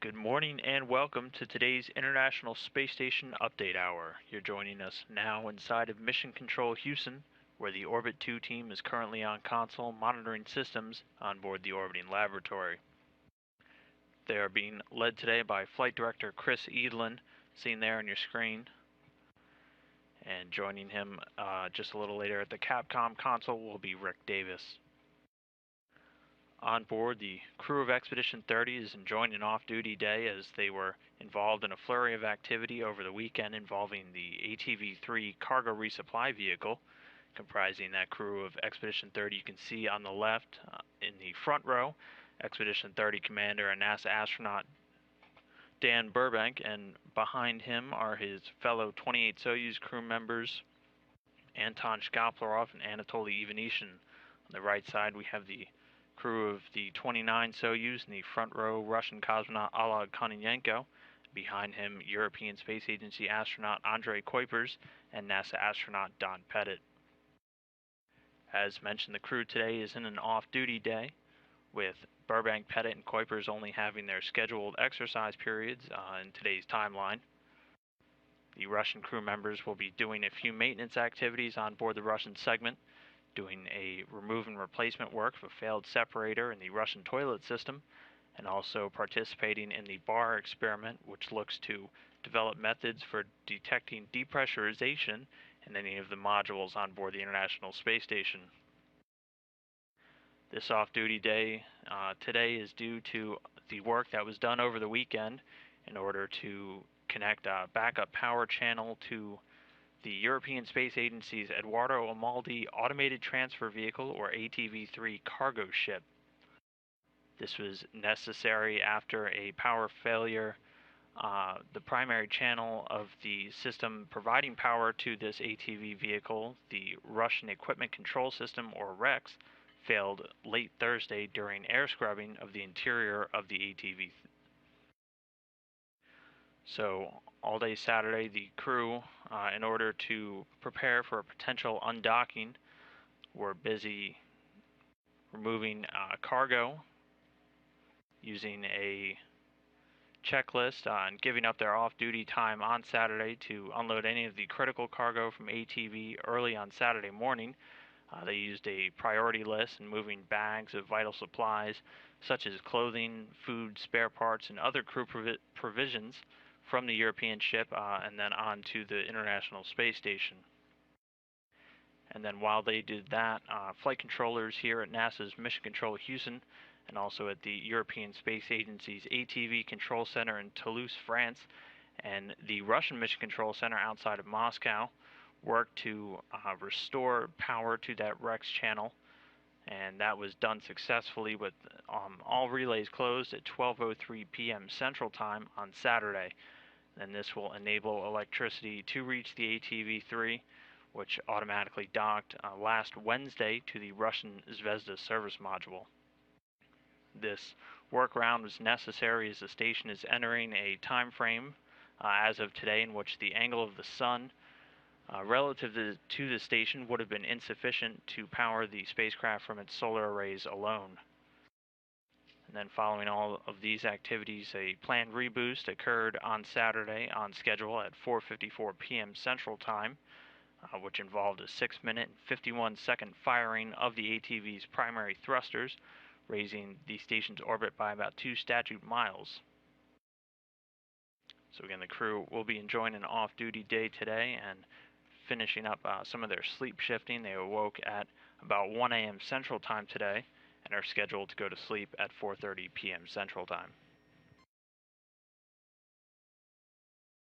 Good morning and welcome to today's International Space Station Update Hour. You're joining us now inside of Mission Control Houston, where the Orbit 2 team is currently on console monitoring systems on board the orbiting laboratory. They are being led today by Flight Director Chris Edlin, seen there on your screen. And joining him just a little later at the Capcom console will be Rick Davis. On board, the crew of Expedition 30 is enjoying an off-duty day as they were involved in a flurry of activity over the weekend involving the ATV-3 cargo resupply vehicle, comprising that crew of Expedition 30 you can see on the left in the front row, Expedition 30 Commander and NASA astronaut Dan Burbank, and behind him are his fellow 28 Soyuz crew members, Anton Shkaplerov and Anatoly Ivanishin. On the right side, we have the crew of the 29 Soyuz in the front row, Russian cosmonaut Oleg Kononenko. Behind him, European Space Agency astronaut Andrei Kuipers and NASA astronaut Don Pettit. As mentioned, the crew today is in an off-duty day, with Burbank, Pettit, and Kuipers only having their scheduled exercise periods in today's timeline. The Russian crew members will be doing a few maintenance activities on board the Russian segment, doing a remove and replacement work of a failed separator in the Russian toilet system, and also participating in the bar experiment, which looks to develop methods for detecting depressurization in any of the modules on board the International Space Station. This off-duty day today is due to the work that was done over the weekend in order to connect a backup power channel to the European Space Agency's Eduardo Amaldi Automated Transfer Vehicle, or ATV-3 cargo ship. This was necessary after a power failure. The primary channel of the system providing power to this ATV vehicle, the Russian Equipment Control System, or REX, failed late Thursday during air scrubbing of the interior of the ATV. So all day Saturday, the crew, in order to prepare for a potential undocking, were busy removing cargo using a checklist and giving up their off-duty time on Saturday to unload any of the critical cargo from ATV early on Saturday morning. They used a priority list and moving bags of vital supplies such as clothing, food, spare parts, and other crew provisions from the European ship and then on to the International Space Station. And then while they did that, flight controllers here at NASA's Mission Control Houston and also at the European Space Agency's ATV Control Center in Toulouse, France, and the Russian Mission Control Center outside of Moscow worked to restore power to that REX channel, and that was done successfully with all relays closed at 12:03 p.m. Central Time on Saturday. And this will enable electricity to reach the ATV-3, which automatically docked last Wednesday to the Russian Zvezda service module. This workaround was necessary as the station is entering a time frame as of today in which the angle of the sun relative to the station would have been insufficient to power the spacecraft from its solar arrays alone. And then following all of these activities, a planned reboost occurred on Saturday on schedule at 4:54 p.m. Central Time, which involved a 6-minute and 51-second firing of the ATV's primary thrusters, raising the station's orbit by about 2 statute miles. So again, the crew will be enjoying an off-duty day today and finishing up some of their sleep shifting. They awoke at about 1 a.m. Central Time today and are scheduled to go to sleep at 4:30 p.m. Central Time.